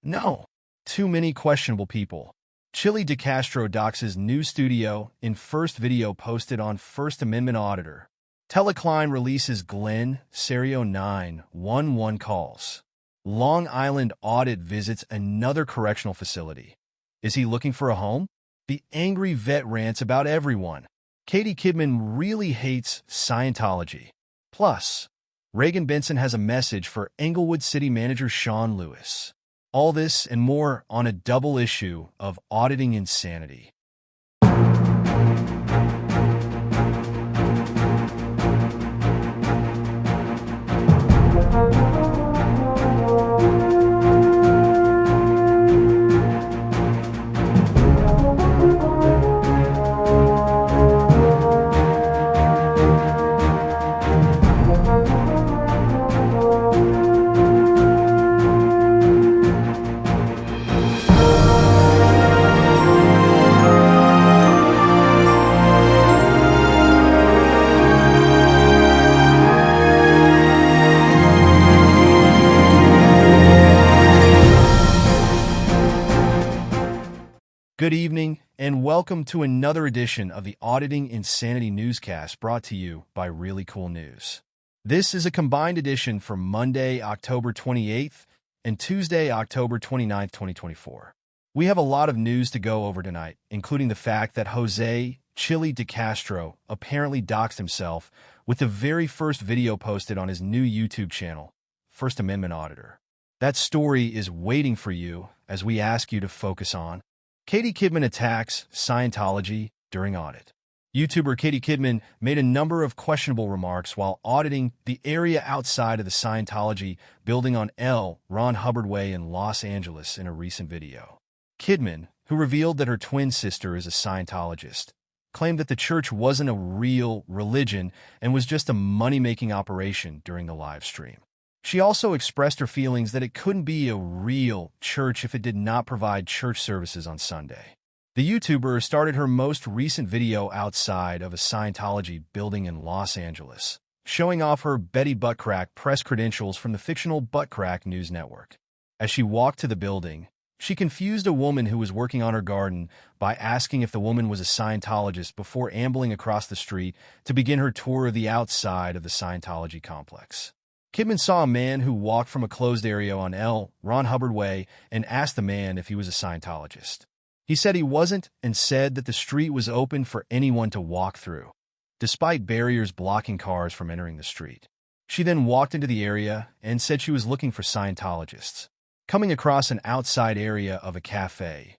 No. Too many questionable people. Chille DeCastro Doxes new studio in first video posted on First Amendment Auditor. Tella Cline releases Glenn Cerio 911 calls. Long Island Audit visits another correctional facility. Is he looking for a home? The angry vet rants about everyone. Kidman really hates Scientology. Plus, Regan Benson has a message for Englewood City Manager Shawn Lewis. All this and more on a double issue of Auditing Insanity. Good evening, and welcome to another edition of the Auditing Insanity Newscast brought to you by ReallyCoolNews. This is a combined edition for Monday, October 28th and Tuesday, October 29th, 2024. We have a lot of news to go over tonight, including the fact that Chille DeCastro apparently doxed himself with the very first video posted on his new YouTube channel, First Amendment Auditor. That story is waiting for you as we ask you to focus on Kidman attacks Scientology during audit. YouTuber Kidman made a number of questionable remarks while auditing the area outside of the Scientology building on Ron Hubbard Way in Los Angeles in a recent video. Kidman, who revealed that her twin sister is a Scientologist, claimed that the church wasn't a real religion and was just a money-making operation during the live stream. She also expressed her feelings that it couldn't be a real church if it did not provide church services on Sunday. The YouTuber started her most recent video outside of a Scientology building in Los Angeles, showing off her Betty Buttcrack press credentials from the fictional Buttcrack News Network. As she walked to the building, she confused a woman who was working on her garden by asking if the woman was a Scientologist before ambling across the street to begin her tour of the outside of the Scientology complex. Kidman saw a man who walked from a closed area on Ron Hubbard Way and asked the man if he was a Scientologist. He said he wasn't and said that the street was open for anyone to walk through, despite barriers blocking cars from entering the street. She then walked into the area and said she was looking for Scientologists. Coming across an outside area of a cafe,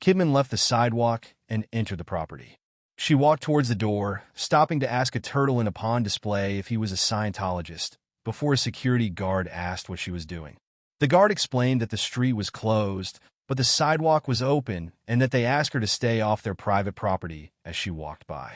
Kidman left the sidewalk and entered the property. She walked towards the door, stopping to ask a turtle in a pond display if he was a Scientologist, before a security guard asked what she was doing. The guard explained that the street was closed, but the sidewalk was open and that they asked her to stay off their private property as she walked by.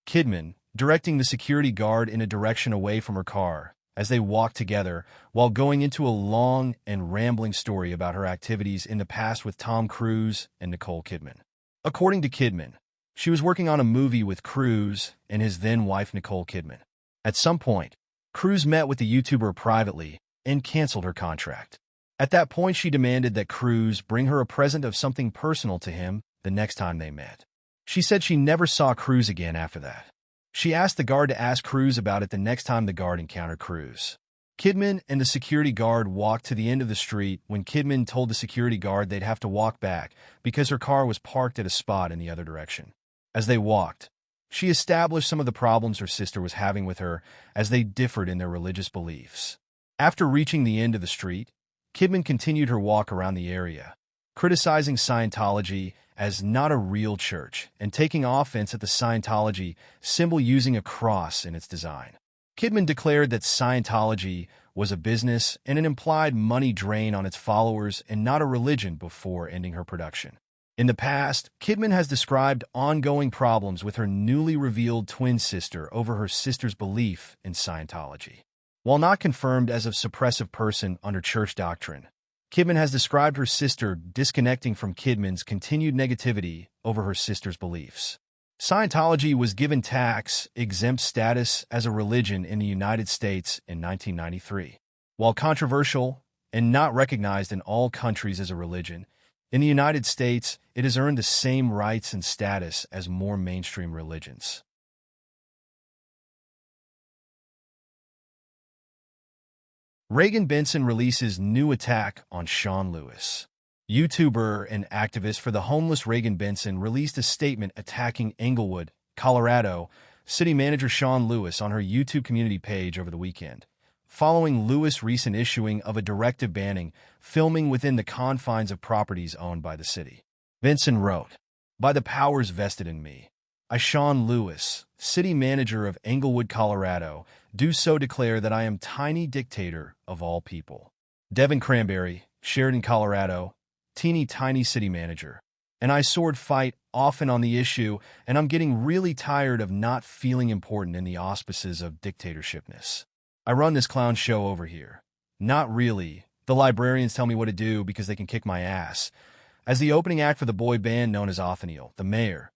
Kidman, directing the security guard in a direction away from her car as they walked together while going into a long and rambling story about her activities in the past with Tom Cruise and Nicole Kidman. According to Kidman, she was working on a movie with Cruise and his then-wife Nicole Kidman. At some point, Cruise met with the YouTuber privately and canceled her contract. At that point, she demanded that Cruise bring her a present of something personal to him the next time they met. She said she never saw Cruise again after that. She asked the guard to ask Cruise about it the next time the guard encountered Cruise. Kidman and the security guard walked to the end of the street when Kidman told the security guard they'd have to walk back because her car was parked at a spot in the other direction. As they walked, she established some of the problems her sister was having with her as they differed in their religious beliefs. After reaching the end of the street, Kidman continued her walk around the area, criticizing Scientology as not a real church and taking offense at the Scientology symbol using a cross in its design. Kidman declared that Scientology was a business and an implied money drain on its followers and not a religion before ending her production. In the past, Kidman has described ongoing problems with her newly revealed twin sister over her sister's belief in Scientology. While not confirmed as a suppressive person under church doctrine, Kidman has described her sister disconnecting from Kidman's continued negativity over her sister's beliefs. Scientology was given tax-exempt status as a religion in the United States in 1993. While controversial and not recognized in all countries as a religion. In the United States, it has earned the same rights and status as more mainstream religions. Regan Benson releases new attack on Shawn Lewis. YouTuber and activist for the homeless Regan Benson released a statement attacking Englewood, Colorado, city manager Shawn Lewis on her YouTube community page over the weekend, following Lewis' recent issuing of a directive banning filming within the confines of properties owned by the city. Benson wrote, "By the powers vested in me, I, Shawn Lewis, city manager of Englewood, Colorado, do so declare that I am tiny dictator of all people. Devin Cranberry, Sheridan, Colorado, teeny tiny city manager. And I sword fight often on the issue, and I'm getting really tired of not feeling important in the auspices of dictatorshipness. I run this clown show over here. Not really. The librarians tell me what to do because they can kick my ass. As the opening act for the boy band known as Othniel, the mayor,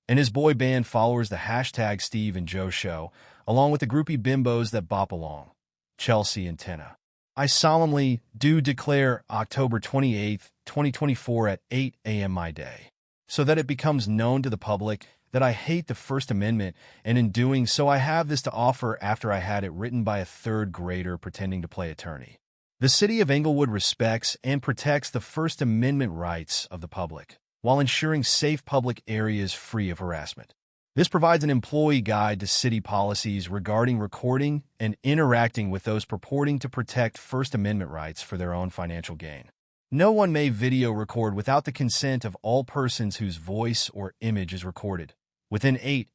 and his boy band followers the hashtag Steve and Joe Show, along with the groupie bimbos that bop along, Chelsea and Tenna. I solemnly do declare October 28th, 2024 at 8 a.m. my day, so that it becomes known to the public that I hate the First Amendment, and in doing so I have this to offer after I had it written by a third grader pretending to play attorney. The city of Englewood respects and protects the First Amendment rights of the public, while ensuring safe public areas free of harassment. This provides an employee guide to city policies regarding recording and interacting with those purporting to protect First Amendment rights for their own financial gain. No one may video record without the consent of all persons whose voice or image is recorded, within 8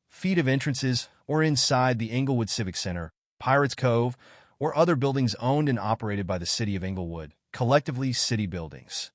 feet of entrances or inside the Englewood Civic Center, Pirates Cove, or other buildings owned and operated by the city of Englewood, collectively city buildings.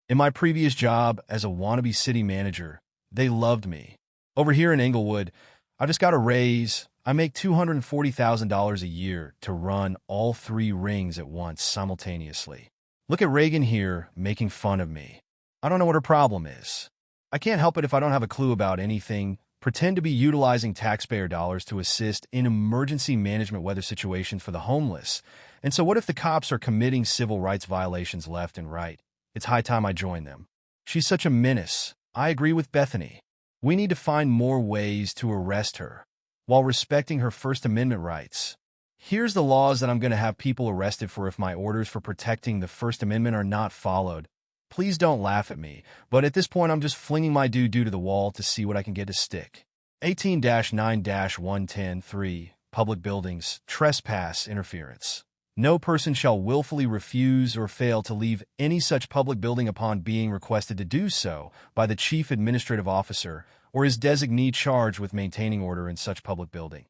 In my previous job as a wannabe city manager, they loved me. Over here in Englewood, I just got a raise. I make $240,000 a year to run all 3 rings at once simultaneously. Look at Reagan here making fun of me. I don't know what her problem is. I can't help it if I don't have a clue about anything. Pretend to be utilizing taxpayer dollars to assist in emergency management weather situations for the homeless. And so what if the cops are committing civil rights violations left and right? It's high time I join them. She's such a menace. I agree with Bethany. We need to find more ways to arrest her, while respecting her First Amendment rights. Here's the laws that I'm going to have people arrested for if my orders for protecting the First Amendment are not followed. Please don't laugh at me, but at this point I'm just flinging my doo-doo to the wall to see what I can get to stick. 18-9-110-3, Public Buildings, Trespass Interference. No person shall willfully refuse or fail to leave any such public building upon being requested to do so by the Chief Administrative Officer or his designee charged with maintaining order in such public building.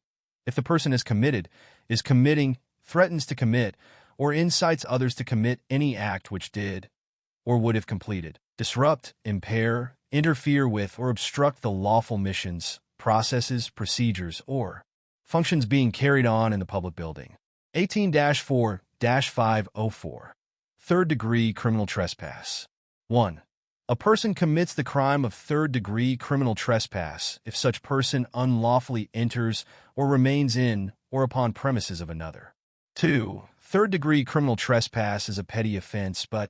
If the person is committing, threatens to commit, or incites others to commit any act which did, or would have completed, disrupt, impair, interfere with, or obstruct the lawful missions, processes, procedures, or functions being carried on in the public building. 18-4-504. Third-degree criminal trespass. 1. A person commits the crime of third-degree criminal trespass if such person unlawfully enters or remains in or upon premises of another. 2. Third-degree criminal trespass is a petty offense, but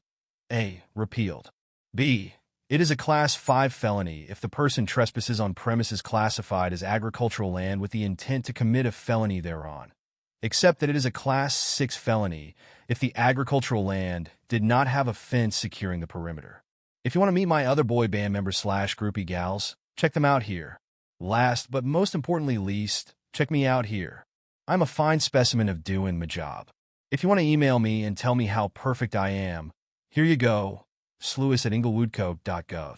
A. Repealed. B. It is a Class 5 felony if the person trespasses on premises classified as agricultural land with the intent to commit a felony thereon, except that it is a Class 6 felony if the agricultural land did not have a fence securing the perimeter. If you want to meet my other boy band members / groupie gals, check them out here. Last, but most importantly least, check me out here. I'm a fine specimen of doing my job. If you want to email me and tell me how perfect I am, here you go, slewis@englewoodco.gov.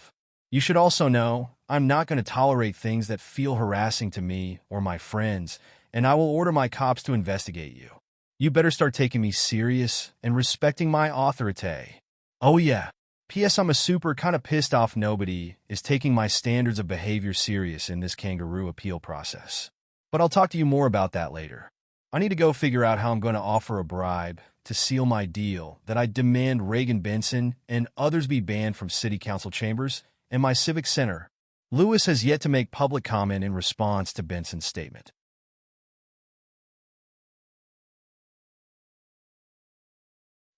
You should also know, I'm not going to tolerate things that feel harassing to me or my friends, and I will order my cops to investigate you. You better start taking me serious and respecting my authority. Oh yeah. P.S. I'm a super kind of pissed off nobody is taking my standards of behavior serious in this kangaroo appeal process. But I'll talk to you more about that later. I need to go figure out how I'm going to offer a bribe to seal my deal that I demand Regan Benson and others be banned from city council chambers and my civic center. Lewis has yet to make public comment in response to Benson's statement.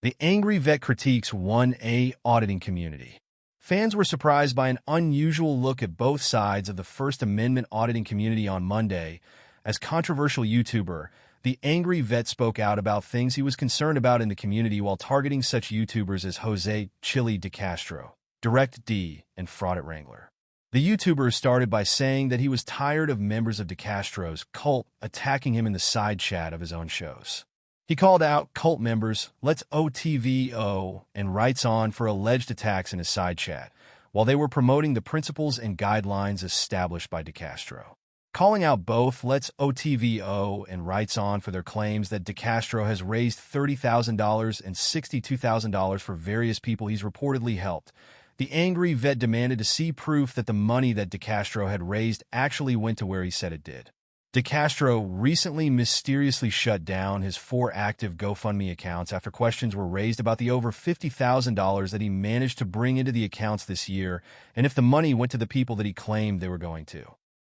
The angry vet critiques 1A auditing community. Fans were surprised by an unusual look at both sides of the First Amendment auditing community on Monday. As controversial YouTuber, the angry vet spoke out about things he was concerned about in the community while targeting such YouTubers as Chille DeCastro, Direct D, and Fraud Wrangler. The YouTuber started by saying that he was tired of members of DeCastro's cult attacking him in the side chat of his own shows. He called out cult members, Let's OTVO, and Rights On for alleged attacks in his side chat, while they were promoting the principles and guidelines established by DeCastro. Calling out both Let's OTVO and Rights On for their claims that DeCastro has raised $30,000 and $62,000 for various people he's reportedly helped, the angry vet demanded to see proof that the money that DeCastro had raised actually went to where he said it did. DeCastro recently mysteriously shut down his 4 active GoFundMe accounts after questions were raised about the over $50,000 that he managed to bring into the accounts this year and if the money went to the people that he claimed they were going to.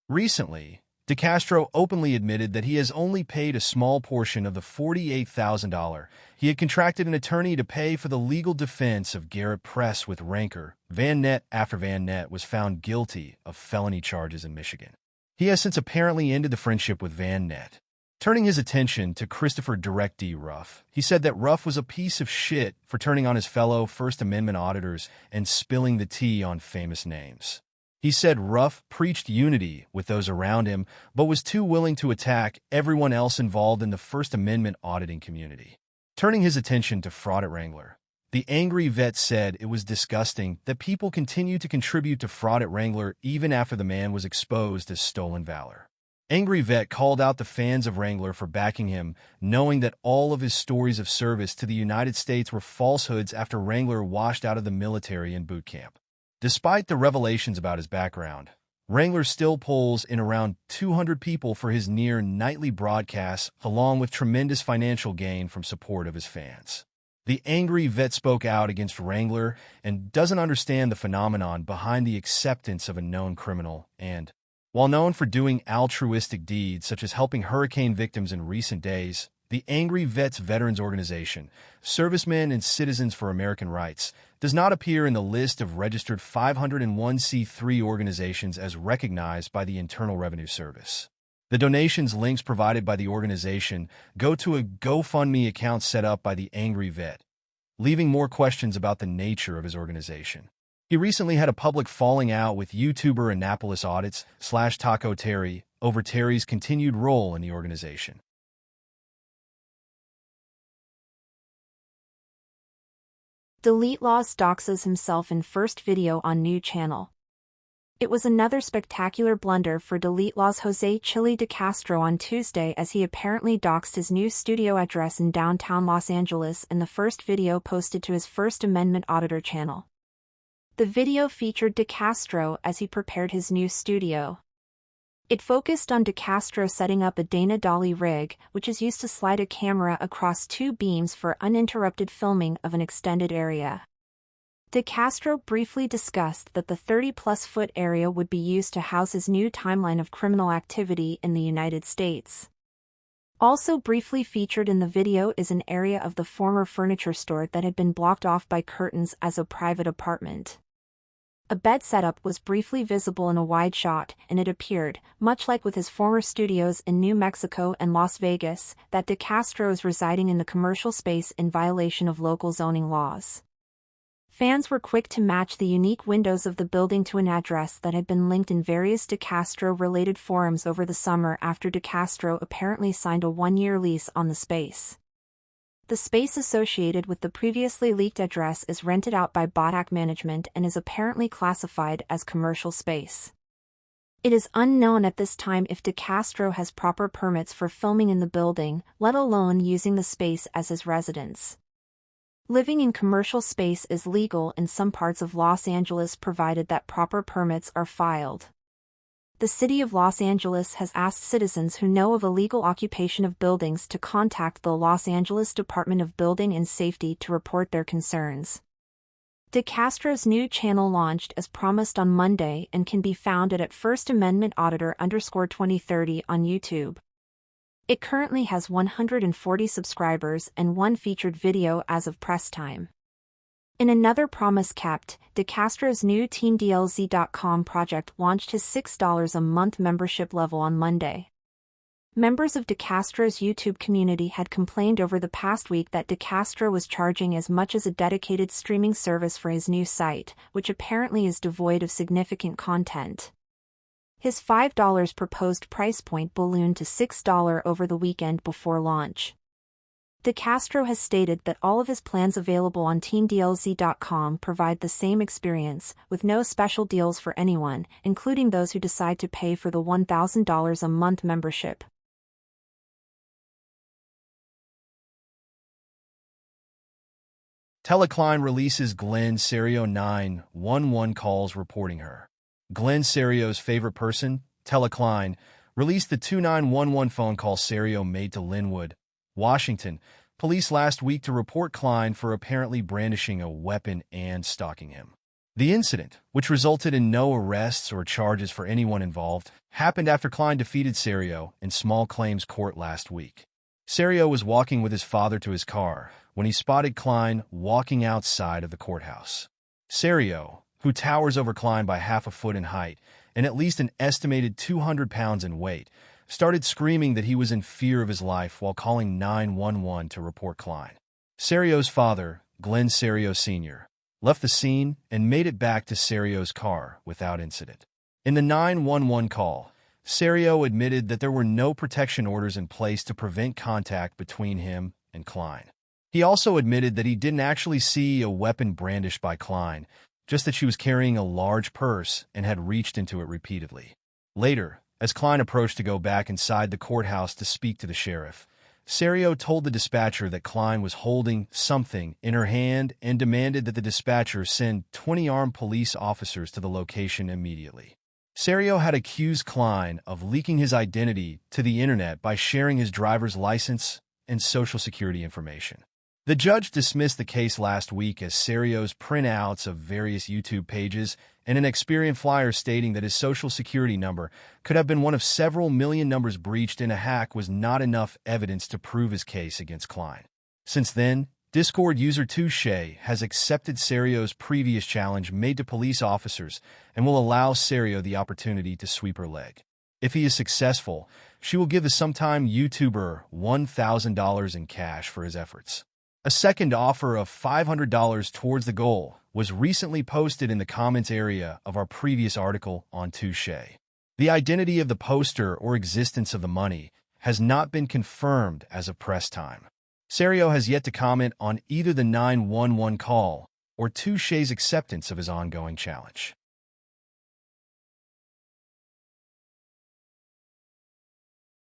Recently, DeCastro openly admitted that he has only paid a small portion of the $48,000 he had contracted an attorney to pay for the legal defense of Garrett Press with rancor, Van Nett, after Van Nett was found guilty of felony charges in Michigan. He has since apparently ended the friendship with Van Nett. Turning his attention to Christopher Direct D. Ruff, he said that Ruff was a piece of shit for turning on his fellow First Amendment auditors and spilling the tea on famous names. He said Ruff preached unity with those around him, but was too willing to attack everyone else involved in the First Amendment auditing community. Turning his attention to Fraud Wrangler, the angry vet said it was disgusting that people continue to contribute to Fraud Wrangler even after the man was exposed as stolen valor. Angry vet called out the fans of Wrangler for backing him, knowing that all of his stories of service to the United States were falsehoods after Wrangler washed out of the military in boot camp. Despite the revelations about his background, Wrangler still pulls in around 200 people for his near-nightly broadcasts, along with tremendous financial gain from support of his fans. The angry vet spoke out against Wrangler and doesn't understand the phenomenon behind the acceptance of a known criminal and, while known for doing altruistic deeds such as helping hurricane victims in recent days, the Angry Vets Veterans Organization, Servicemen and Citizens for American Rights, does not appear in the list of registered 501c3 organizations as recognized by the Internal Revenue Service. The donations links provided by the organization go to a GoFundMe account set up by the Angry Vet, leaving more questions about the nature of his organization. He recently had a public falling out with YouTuber Annapolis Audits / Taco Terry over Terry's continued role in the organization. Delete Laws doxes himself in first video on new channel. It was another spectacular blunder for Delete Law's Chille DeCastro on Tuesday as he apparently doxed his new studio address in downtown Los Angeles in the first video posted to his First Amendment Auditor channel. The video featured DeCastro as he prepared his new studio. It focused on DeCastro setting up a Dana Dolly rig, which is used to slide a camera across 2 beams for uninterrupted filming of an extended area. DeCastro briefly discussed that the 30-plus foot area would be used to house his new timeline of criminal activity in the United States. Also briefly featured in the video is an area of the former furniture store that had been blocked off by curtains as a private apartment. A bed setup was briefly visible in a wide shot, and it appeared, much like with his former studios in New Mexico and Las Vegas, that DeCastro is residing in the commercial space in violation of local zoning laws. Fans were quick to match the unique windows of the building to an address that had been linked in various DeCastro-related forums over the summer after DeCastro apparently signed a 1-year lease on the space. The space associated with the previously leaked address is rented out by Bodak Management and is apparently classified as commercial space. It is unknown at this time if DeCastro has proper permits for filming in the building, let alone using the space as his residence. Living in commercial space is legal in some parts of Los Angeles provided that proper permits are filed. The City of Los Angeles has asked citizens who know of illegal occupation of buildings to contact the Los Angeles Department of Building and Safety to report their concerns. DeCastro's new channel launched as promised on Monday and can be found at First Amendment Auditor _2030 on YouTube. It currently has 140 subscribers and one featured video as of press time. In another promise kept, DeCastro's new TeenDLZ.com project launched his $6 a month membership level on Monday. Members of DeCastro's YouTube community had complained over the past week that DeCastro was charging as much as a dedicated streaming service for his new site, which apparently is devoid of significant content. His $5 proposed price point ballooned to $6 over the weekend before launch. DeCastro has stated that all of his plans available on TeenDLZ.com provide the same experience, with no special deals for anyone, including those who decide to pay for the $1,000 a month membership. Tella Cline releases Glenn Cerio 911 calls reporting her. Glenn Cerio's favorite person, Tella Cline, released the 2911 phone call Serio made to Englewood, Washington, police last week to report Cline for apparently brandishing a weapon and stalking him. The incident, which resulted in no arrests or charges for anyone involved, happened after Cline defeated Serio in small claims court last week. Serio was walking with his father to his car when he spotted Cline walking outside of the courthouse. Serio, who towers over Cline by half a foot in height and at least an estimated 200 pounds in weight, started screaming that he was in fear of his life while calling 911 to report Cline. Serio's father, Glenn Cerio Sr., left the scene and made it back to Serio's car without incident. In the 911 call, Serio admitted that there were no protection orders in place to prevent contact between him and Cline. He also admitted that he didn't actually see a weapon brandished by Cline, just that she was carrying a large purse and had reached into it repeatedly. Later, as Cline approached to go back inside the courthouse to speak to the sheriff, Serio told the dispatcher that Cline was holding something in her hand and demanded that the dispatcher send 20 armed police officers to the location immediately. Serio had accused Cline of leaking his identity to the internet by sharing his driver's license and social security information. The judge dismissed the case last week as Serio's printouts of various YouTube pages and an Experian flyer stating that his social security number could have been one of several million numbers breached in a hack was not enough evidence to prove his case against Cline. Since then, Discord user Touche has accepted Serio's previous challenge made to police officers and will allow Serio the opportunity to sweep her leg. If he is successful, she will give the sometime YouTuber $1,000 in cash for his efforts. A second offer of $500 towards the goal was recently posted in the comments area of our previous article on Touche. The identity of the poster or existence of the money has not been confirmed as of press time. Serio has yet to comment on either the 911 call or Touche's acceptance of his ongoing challenge.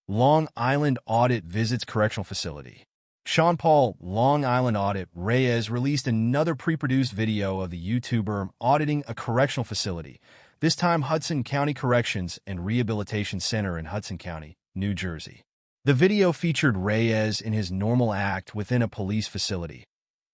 Long Island Audit visits correctional facility. Shawn Long Island Audit Reyes released another pre-produced video of the YouTuber auditing a correctional facility, this time Hudson County Corrections and Rehabilitation Center in Hudson County, New Jersey. The video featured Reyes in his normal act within a police facility,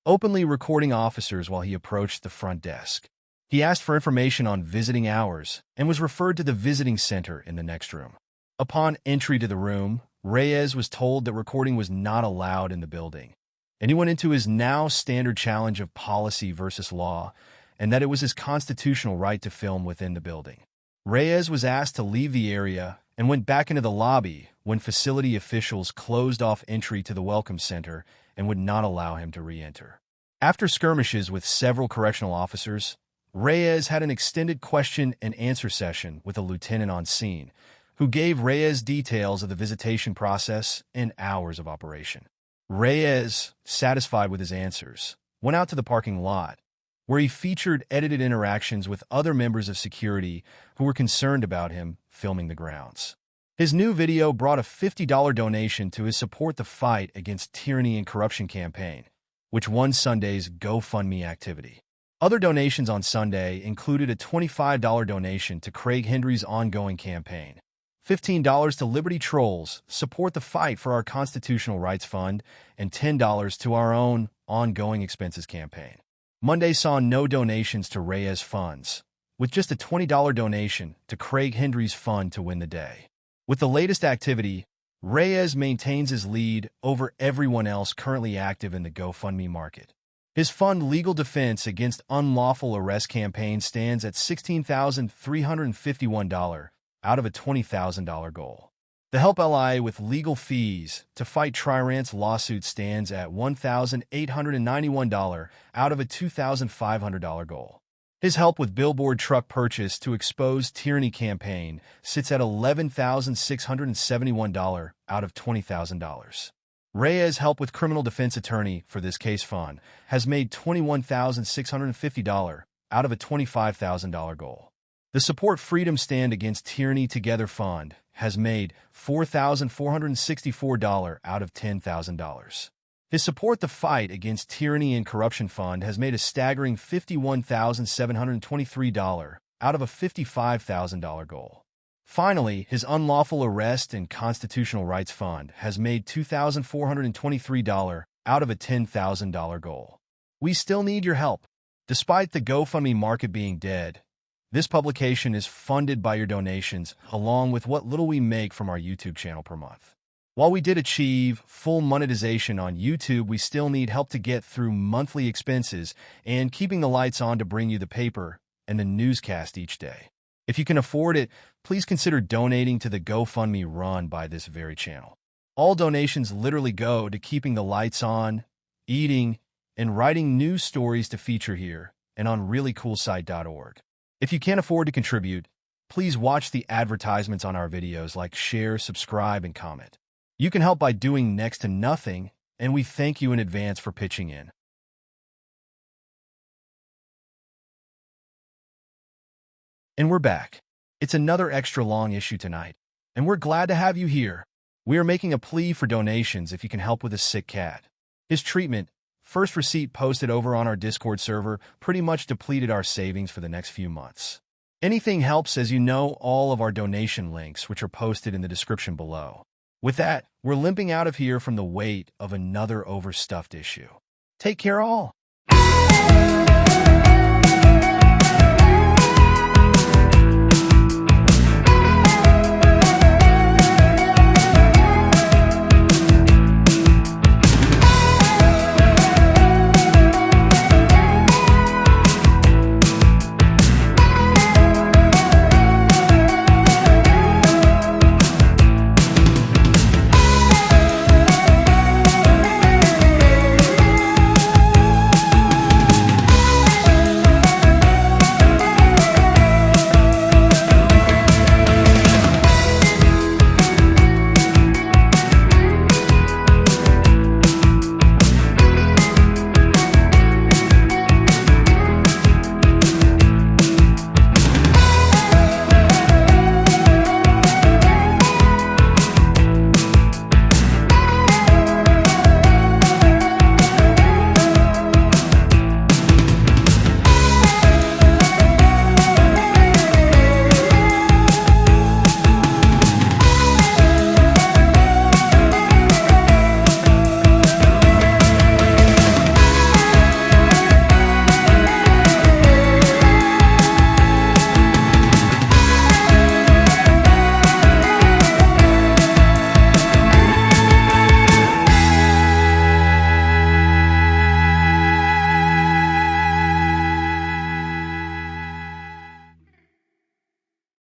openly recording officers while he approached the front desk. He asked for information on visiting hours and was referred to the visiting center in the next room. Upon entry to the room, Reyes was told that recording was not allowed in the building, and he went into his now standard challenge of policy versus law, and that it was his constitutional right to film within the building. Reyes was asked to leave the area and went back into the lobby when facility officials closed off entry to the Welcome Center and would not allow him to re-enter. After skirmishes with several correctional officers, Reyes had an extended question and answer session with a lieutenant on scene, who gave Reyes details of the visitation process and hours of operation. Reyes, satisfied with his answers, went out to the parking lot, where he featured edited interactions with other members of security who were concerned about him filming the grounds. His new video brought a $50 donation to his Support the Fight Against Tyranny and Corruption campaign, which won Sunday's GoFundMe activity. Other donations on Sunday included a $25 donation to Craig Hendry's ongoing campaign, $15 to Liberty Trolls, Support the Fight for Our Constitutional Rights Fund, and $10 to our own ongoing expenses campaign. Monday saw no donations to Reyes funds, with just a $20 donation to Craig Hendry's fund to win the day. With the latest activity, Reyes maintains his lead over everyone else currently active in the GoFundMe market. His fund legal defense against unlawful arrest campaign stands at $16,351 out of a $20,000 goal. The help LI with legal fees to fight Tyrant's lawsuit stands at $1,891 out of a $2,500 goal. His help with billboard truck purchase to expose tyranny campaign sits at $11,671 out of $20,000. Reyes' help with criminal defense attorney for this case fund has made $21,650 out of a $25,000 goal. The Support Freedom Stand Against Tyranny Together Fund has made $4,464 out of $10,000. His Support the Fight Against Tyranny and Corruption Fund has made a staggering $51,723 out of a $55,000 goal. Finally, his Unlawful Arrest and Constitutional Rights Fund has made $2,423 out of a $10,000 goal. We still need your help. Despite the GoFundMe market being dead, this publication is funded by your donations, along with what little we make from our YouTube channel per month. While we did achieve full monetization on YouTube, we still need help to get through monthly expenses and keeping the lights on to bring you the paper and the newscast each day. If you can afford it, please consider donating to the GoFundMe run by this very channel. All donations literally go to keeping the lights on, eating, and writing news stories to feature here and on ReallyCoolSite.org. If you can't afford to contribute, please watch the advertisements on our videos, like share, subscribe, and comment. You can help by doing next to nothing, and we thank you in advance for pitching in. And we're back. It's another extra long issue tonight, and we're glad to have you here. We are making a plea for donations if you can help with a sick cat. His treatment, first receipt posted over on our Discord server, pretty much depleted our savings for the next few months. Anything helps, as you know, all of our donation links, which are posted in the description below. With that, we're limping out of here from the weight of another overstuffed issue. Take care all.